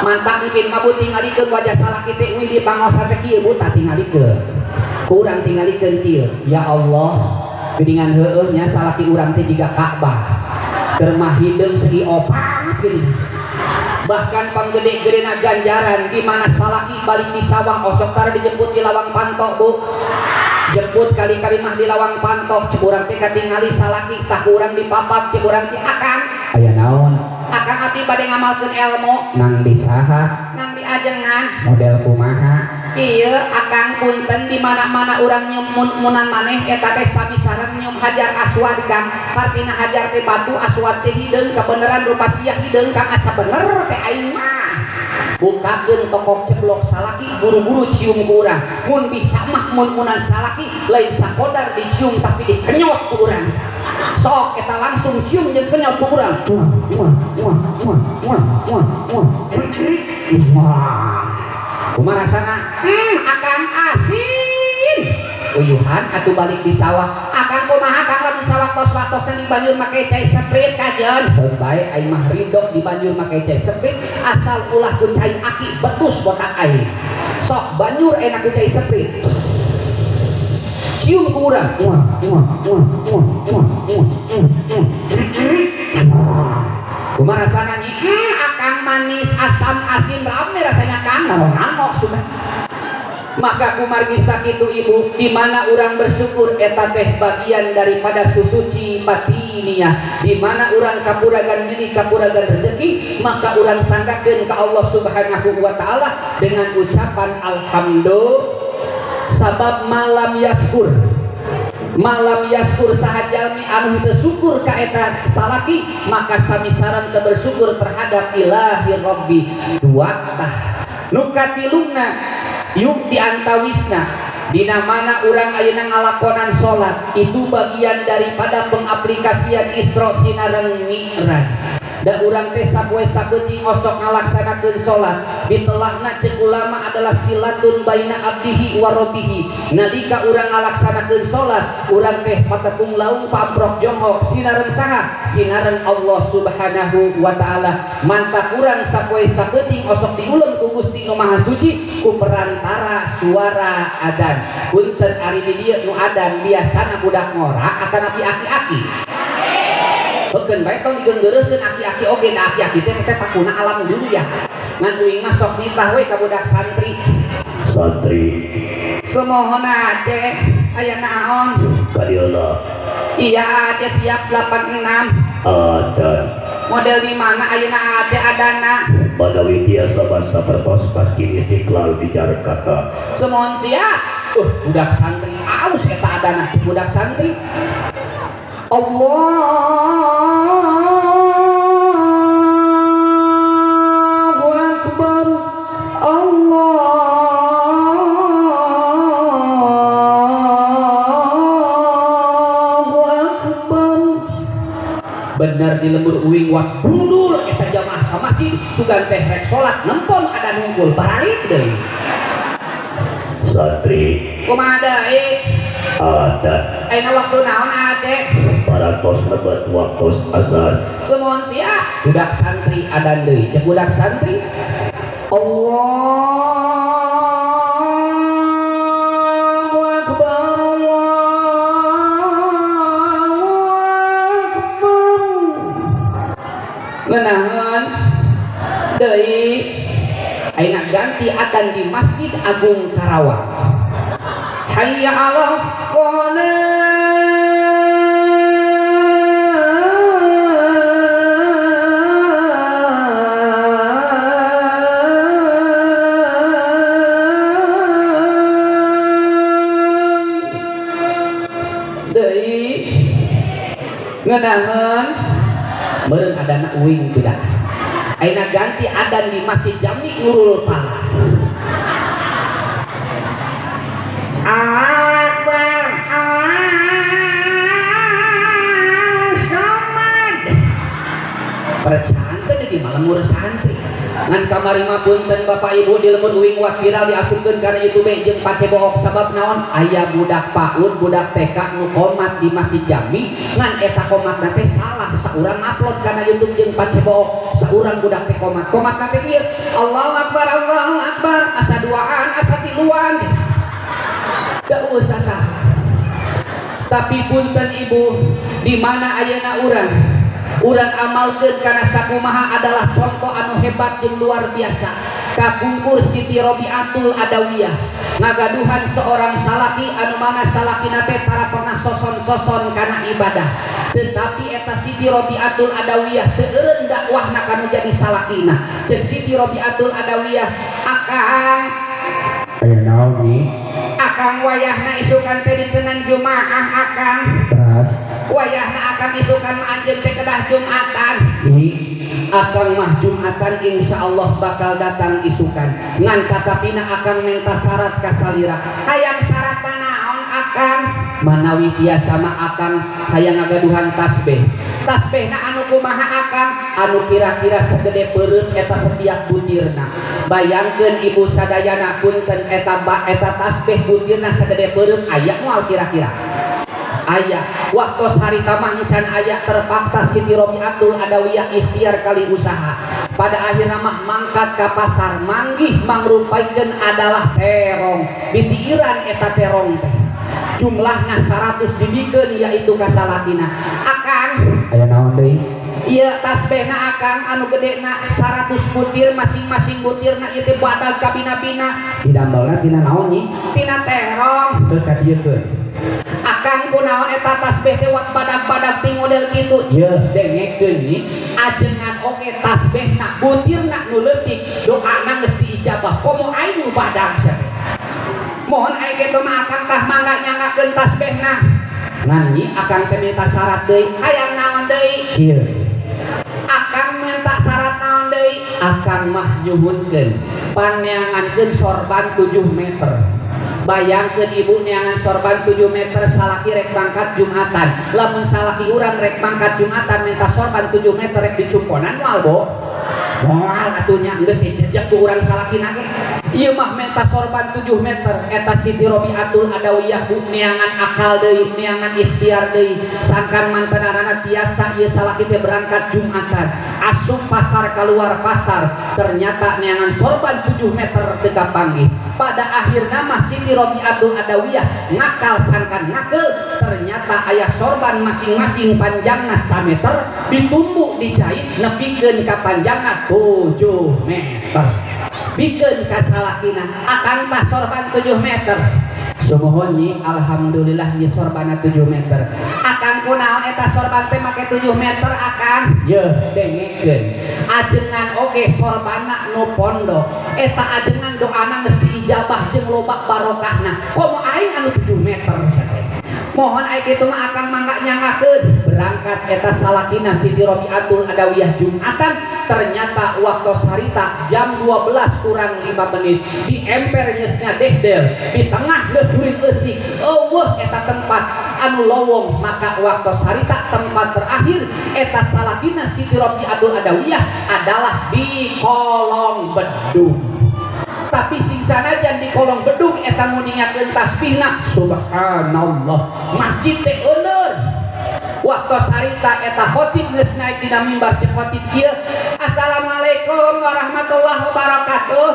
mantap mungkin mabu tingalikeun wajah salaki teh uih di pangosa teh kieu bu tah tingalikeun kurang tingalikeun kieu ya Allah geuningan heueuh nya salaki urang teh jiga Ka'bah keur mah hideung segi opat geuning bahkan panggede-gedena ganjaran di mana salaki balik di sawah osok tara dijemput di lawang pantok bu jemput kali-kali mah di lawang pantok cek urang teh katingali salaki tah urang dipapak cek urang teh akang aya naon akang ati bade ngamalkeun ilmu nang di saha nang di ajengan model kumaha kieu akang punten di mana-mana urang nyeum munan maneh eta teh sabisareng nyeum hajar aswad kang artina hajar teh batu aswad teh hideung kabeneran rupa sia hideung kang asa bener teh aing mah bukakeun tokok ceblok salaki buru-buru cium ku urang mun bisa mah mun munan salaki lain sakodar dicium tapi dikenyot ku urang sok eta langsung cium jeung kenyot ku urang kumaha rasana akang asin uyuhan atuh balik di sawah akang kumaha kang lamun sawaktos-waktosna di banjur make cai seprit kajen heuh bae aing mah ridho di banjur make cai seprit asal ulah ku cai aki betus botak aing sok banjur enak ku cai seprit cium ku urang kumaha rasana nyi akang manis asam asin rame rasanya kang nano sudah maka kumargi sakitu ibu di mana urang bersyukur eta teh bagian daripada susuci batiniah di mana urang kapuragan milik kapuragan rezeki maka urang sangkakeun ka Allah Subhanahu wa taala dengan ucapan alhamdulillah sabab malam yaskur malam yaskur sahajalmi anu teu syukur ka eta salaki maka samisaran teu bersyukur terhadap ilahi rabbi. Dua tah nu katiluna yuk diantawisna dina mana urang ayeuna ngalakonan salat itu bagian daripada pengaplikasian Isra sinareung Mi'raj. Da urang teh sapoe sabeting osok ngalaksanakeun salat ditelahna ceuk ulama adalah silatun baina abdihi wa rabbihi. Nalika urang ngalaksanakeun salat urang teh patekung laung pamprok jonghok sinareung saha? Sinareung Allah Subhanahu wa taala. Mantap urang sapoe sabeting osok diuleum ku Gusti Nu Maha Suci ku perantara suara adzan. Punten ari di dieu nu adzan biasana budak ngora atawa aki-aki. Bukan baik tong digenggeureukeun aki-aki oge da aki-aki teh takuna alam dunia. Ngan uing mah sok nitah we ka budak santri. Santri. Semohona Aceh aya naon? Kadiola. Iya Aceh siap 86. Ada. Model di mana ayeuna Aceh adana? Badawi tiasa basa pertos paski Istiqlal di Jakarta. Semohon siap. Budak santri aus eta adana cek budak santri. Allahu Akbar, Allahu Akbar. Bener di lembur uing wat brudul eta jamaah ka masjid sugan teh rek salat nempon ada nungkul balik deui. Santri. Kumaha deui? Ada. Ayeuna waktu naon Aceh? Parantos nebet waktos azan. Semohon siap. Budak santri adan deui. Cek budak santri. Allahu Akbar, Allahu Akbar. Ngenahan deui. Ayeuna ganti adan di Masjid Agung Karawang. Hayya 'alas shalah. Ngenahan meureun adana uing tidak. Ayeuna ganti adan di Masjid Jami Nurul Falah. Akbar As-Samad. Percanten di malam mur santri. Ngan kamari mah punten Bapak Ibu di lemur uing wat viral diasupkeun kana YouTube jeung pacebook sabab naon aya budak PAUD budak TK nu komat di Masjid Jami ngan eta komatna teh salah saurang upload kana YouTube jeung pacebook saurang budak teh komatna teh ieu Allahu Akbar asa duaan asa tiluan da usah sah. Tapi punten Ibu di mana ayeuna urang amalkeun kana sakumaha adalah contoh anu hebat jeung luar biasa. Kabungkur Siti Robiatul Adawiyah ngagaduhan seorang salaki anu mana salakina teh tara pernah soson-soson kana ibadah. Tetapi eta Siti Robiatul Adawiyah teu eureun dakwahna kanu jadi salakina. Ceuk Siti Robiatul Adawiyah, "Akang, Aya naon nih? Akang wayahna isukan teh dintenan Jumaah Akang. Teras. Wayahna Akang isukan anjeun teh kedah Jumatan." Akang mah Jumatan insyaallah bakal datang isukan. Ngan tatapina Akang minta syarat ka salira. Hayang syaratna naon Akang? Manawi tiasa mah Akang hayang ngagaduhan tasbih. Tasbihna anu kumaha Akang? Anu kira-kira segede peureut eta setiap butirna. Bayangkeun Ibu sadayana punten eta tasbih butirna segede peureut aya moal kira-kira. Ayah waktu hari tamangcan ayah terpaksa Siti Robiatul Adawiyah ikhtiar kali usaha pada akhirnya mah mangkat ke pasar manggih mangrupaikeun adalah terong ditiiran eta terong teh jumlahna 100 dibikeun yaitu kasalakina. Akang Aya naon deui? iya tasbihna Akang anu gedena 100 butir masing-masing butirna ieu teh badag kabina-bina Didambalna tina naon nya? tina terong Teu ka dieu teu. Akang kunaon eta tasbih teh wat badag-badag ting model kitu Ye dengekeun nih ajengan oge tasbihna butirna nu leutik doana geus diijabah komo aing nu badag sia mohon aing kitu mah Akang tah mangga nyangakeun tasbihna nganyi akan teh minta syarat deui aya naon deui kieu akan minta syarat naon deui akan mah nyuhunkeun paneangankeun sorban 7 meter bayangkeun ibu neangan sorban 7 meter salaki rek berangkat Jumatan lamun salaki urang rek berangkat Jumatan minta sorban 7 meter rek dicumponan moal bo moal atunya geus jejeg ku urang salaki nage ieu mah minta sorban 7 meter eta Siti Robiatul Adawiyah bu neangan akal deui neangan ikhtiar deui sangkan mantanarana tiasa ieu salaki teh berangkat Jumatan asup pasar keluar pasar ternyata neangan sorban 7 meter teu kapanggih pada akhirnya mah Siti Robiatul Adawiyah ngakal sangkan ngakel ternyata ayah sorban masing-masing panjangna 1 meter ditumbuk dijahit nepikeun ka panjangna 7 meter bikeun ka salakina akan tah sorban 7 meter sumuhun nyi alhamdulillah ieu sorbana 7 meter akan kunaon eta sorban teh make 7 meter akan yeuh dengekeun ajengan oge sorbana nu pondok eta ajengan doana geus diijabah jeung loba barokahna komo aing anu 7 meter saja mohon aing kitu mah akan mangga nyangakeun berangkat eta salakina Siti Robiatul Adawiyah Jumatan ternyata waktu sarita jam 12 kurang 5 menit di emper nyeusnya dehdel di tengah geus during eusik eueuh eta tempat anu lowong maka waktu sarita tempat terakhir eta salakina Siti Robiatul Adawiyah adalah di kolong bedung tapi siksana jan di kolong bedung eta nguningakeun tasbihna subhanallah masjid teh euleun waktu sarita eta khotib geus naik dina mimbar cek khotib kieu assalamualaikum warahmatullahi wabarakatuh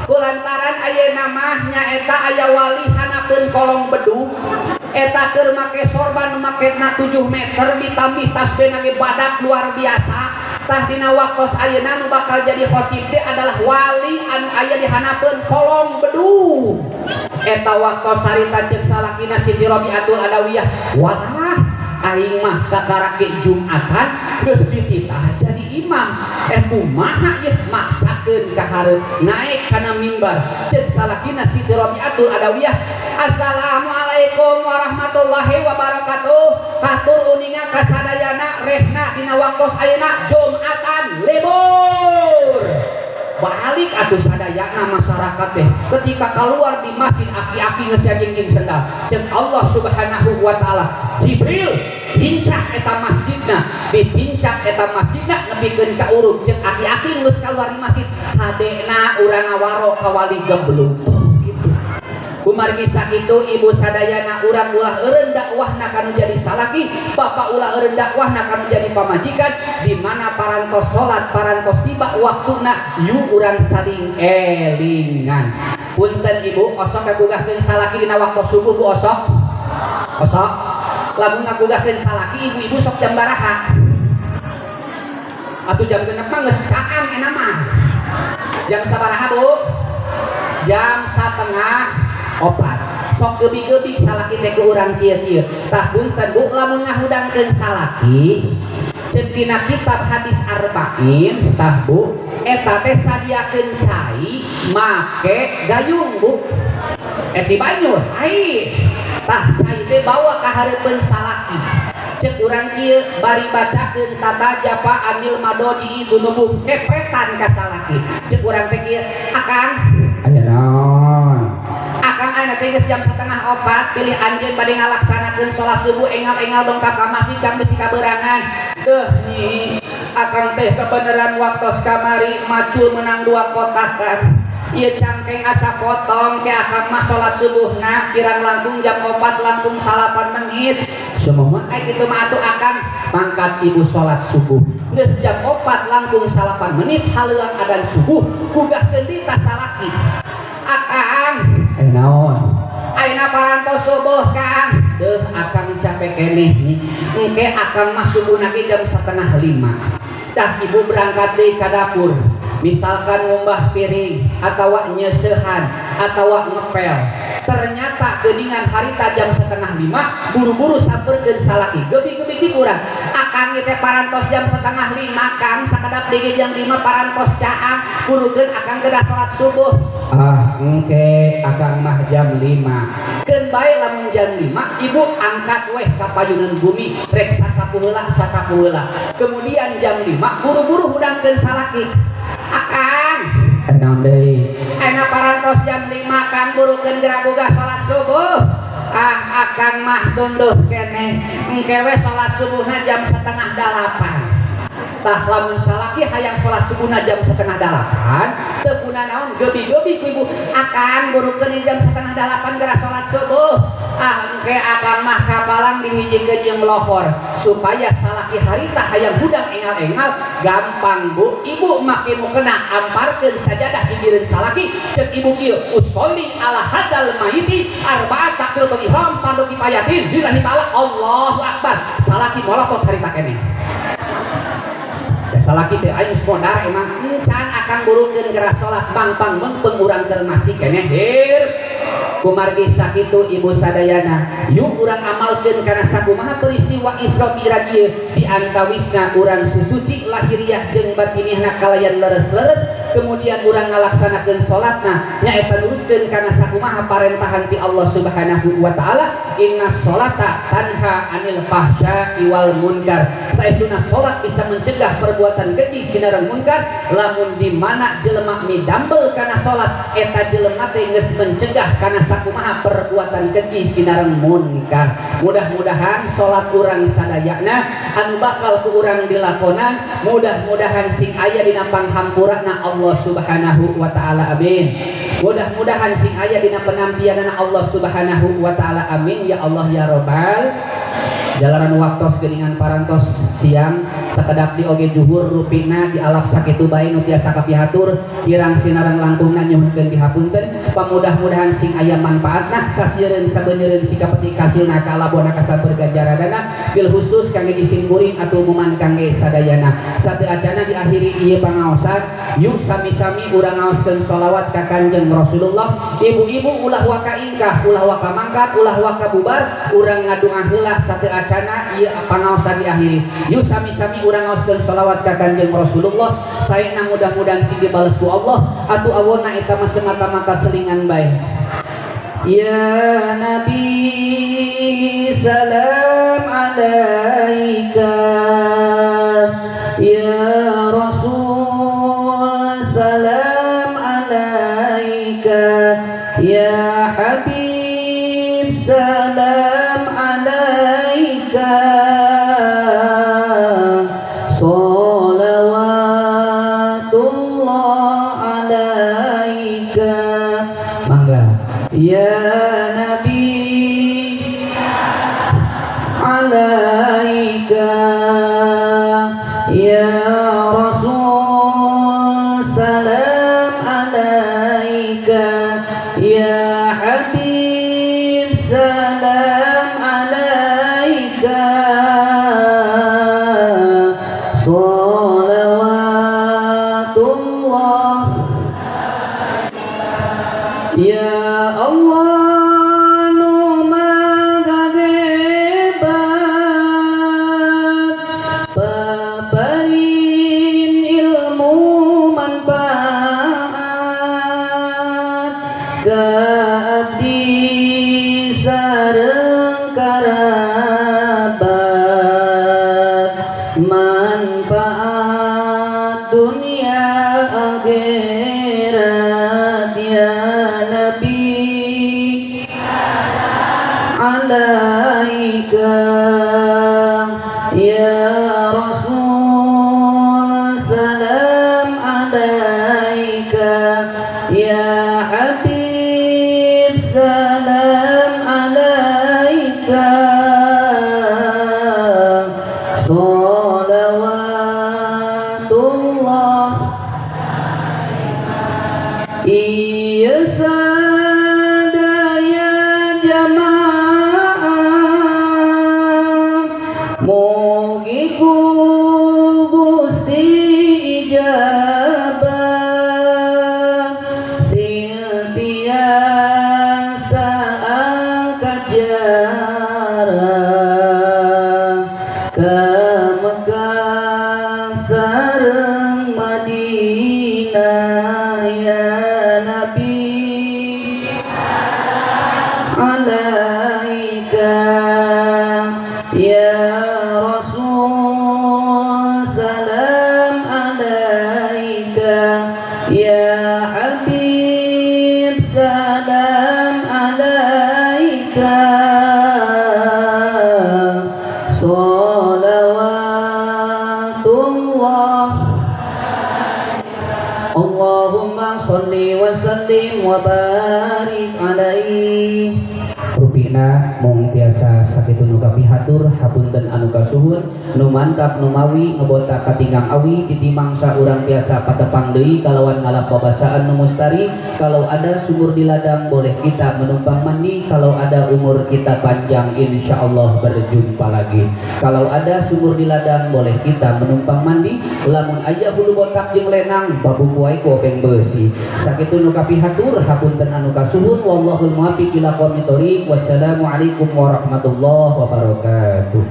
kulantaran ayeuna mah nyaeta aya wali hanapeun kolong bedung eta keur make sorban nu maketna 7 meter ditambih tasbihna ge badak luar biasa tah dina waktos ayeuna nu bakal jadi khotib teh adalah wali anu aya di hanapeun kolong bedung eta waktos sarita ceuk salakina Siti Robiatul Adawiyah walah aing mah kakarake Jumatan geus dititah jadi imam kumaha ieu maksakeun ka hareup naik kana mimbar ceuk salakina Siti Robiatul Adawiyah assalamualaikum warahmatullahi wabarakatuh hatur uninga ka sadayana rehna dina waktos ayeuna Jumatan libur balik atuh sadayana masyarakat teh ketika keluar di masjid aki-aki geus jengking sendal ceuk Allah Subhanahu wa taala Jibril pincak eta masjidna dipincak eta masjidna nepikeun ka urug ceuk aki-aki geus keluar di masjid hadena urang ngawaro ka wali geblung gitu kumargi sakitu ibu sadayana urang ulah eureun dakwahna kanu jadi salaki bapak ulah eureun dakwahna kanu jadi pamajikan di mana parantos salat parantos tiba waktuna yu urang saling elingan punten ibu osok ngagugahkeun salaki dina waktu subuh bu osok lamun ngagugahkeun salaki ibu-ibu sok jam baraha atuh jam 6 mah geus caang ena mah jam sabaraha bu jam 3:30 sok gebi-gebi salaki teh ku urang kieu-kieu tah punten bu lamun ngahudangkeun salaki ceuk dina kitab hadis arba'in tah bu eta teh sadiakeun cai make gayung bu di Banyur ai tah cai teh bawa ka hareupeun salaki ceuk urang kieu bari bacakeun tata japa anil madodi dunubung kepretan ka salaki ceuk urang teh kieu akang aya naon akang ayeuna teh geus jam 3:30 pilih anjeun bade ngalaksanakeun salat subuh engal-engal dongkap ka masjid kang bisi kaberangan deuh nyi akang teh kebeneran waktos kamari macul menang 2 kotakan ieu cangkeng asa potong ke akang mah salat subuhna kirang langkung jam 4 langkung 8 menit semohon aya kitu mah atuh akang mangkat ibu salat subuh geus jam 4 langkung 8 menit haleuang adzan subuh gugahkeun di tas salaki akang naon ayeuna parantos subuh kang deuh akang capek keneh nih engke akang mah subuhna ge jam 4:30 dah ibu berangkat deui ka dapur misalkan ngumbah piring atawa nyeusehan atawa ngepel ternyata geuningan harita jam 4:30 buru-buru sampeurkeun salaki gebi-gebi di urang akang teh parantos jam 4:30 kang sakadap deui jam 5 parantos caang burukeun akang kedah salat subuh engke akang mah jam 5 keun bae lamun jam 5 ibu angkat weh ka payunan bumi rek sasapuheula kemudian jam 5 buru-buru hudangkeun salaki akang naon deui ena parantos jam 5 kan burukeun geragoga salat subuh akang mah tunduh keneh engke we salat subuhna jam 7:30 tah lamun salaki hayang salat subuhna jam 7:30 teu guna naon gebi-gebi ku ibu akan burukeun jam 7:30 geura salat subuh engke akang mah kapalang dihijikeun jeung lohor supaya salaki harita hayang hudang engal-engal gampang bu ibu make mukena amparkeun sajadah di direun salaki ceuk ibu kieu usholli ala hadal mayiti arba'at takbiratul ihram pando kifayatin lillahi ta'ala Allahu akbar salaki molotot harita keneh salaki teh aing modar emang encan akan burukeun geura salat pang-pang mengpeung urang keur masih keneh dir kumargi sakitu ibu sadayana yuk urang amalkeun kana sakumaha peristiwa Isra Mi'raj ieu di antawisna urang susuci lahiriah jeung batinihna kalayan leres-leres kemudian urang ngalaksanakeun salatna nyaeta nurutkeun kana sakumaha parentahan ti Allah Subhanahu wa taala inna sholata tanha anil fahsya'i wal munkar saestuna salat bisa mencegah perbuatan keji sinareng munkar lamun di mana jelema midambel kana salat eta jelema teh geus mencegah kana sakumaha perbuatan keji sinareng munkar mudah-mudahan salat urang sadayana anu bakal ku urang dilakonan mudah-mudahan sing aya dina panghampurana Allah Subhanahu wa taala amin mudah-mudahan sing aya dina penampianana Allah Subhanahu wa taala amin ya Allah ya Rabbal jalanan waktos geuningan parantos siang sakedap di oge juhur rupina di alap sakitu bae nu tiasa kapihatur kirang sinareng langkungna nyuhunkeun dihapunten pamudah-mudahan sing aya manfaatna sasieun sabeuneureun sikapeti kasilna kalabona kasabar ganjaranana bil khusus kangge disimkuring atuh umuman kangge sadayana sateu acana diakhiri ieu pangaosan yuk sami-sami urang ngaoskeun sholawat ka Kanjeng Rasulullah ibu-ibu ulah waka ingkah ulah waka mangkat ulah waka bubar urang ngadoa heula sateu acana ieu pangaosan diakhiri yuk sami-sami urang ngaoskeun sholawat ka Kanjeng Rasulullah saena mudah-mudahan sing dibales ku Allah atuh awonna eta mah semata-mata selingan bae ya Nabi salam alaika ya Rasul salam alaika ya Habib salam alaika sholawatullah alaika mangga ya Nabi alaika ya Rasul salam alaika ya Habib salam alaika sholawatullah ya Allah nu maha hebat paparin ilmu manfaat ka abdi sareng karabat manfaat dunia akhirat ya Nabi alaika ya Rasul salam alaika ya Habib salam alaika sholawatullah iya sadaya jamaah mugi ku Gusti ijabah siltiasa alaika ya Rasul, salam alaika ya Habib, salam alaika, salawatullah. Allahumma sholli wa sallim wa barik alaihi. Rupina mung tiasa sakitu nu kapihatur hapunten anu kasuhun nu mantap nu mawi ngebota katinggang awi titimang saurang tiasa patepang deui kalawan ngalap babasaan nu mustari. Kalau ada sumur di ladang boleh kita menumpang mandi, kalau ada umur kita panjang insyaallah berjumpa lagi. Kalau ada sumur di ladang boleh kita menumpang mandi, lamun aya hulu botak jeung lenang babungkuai ku openg beusi. Sakitu nu kapihatur hapunten anu kasuhun wallahul muwaffiq ila aqwamit thoriq. Wassalamualaikum warahmatullahi wabarakatuh.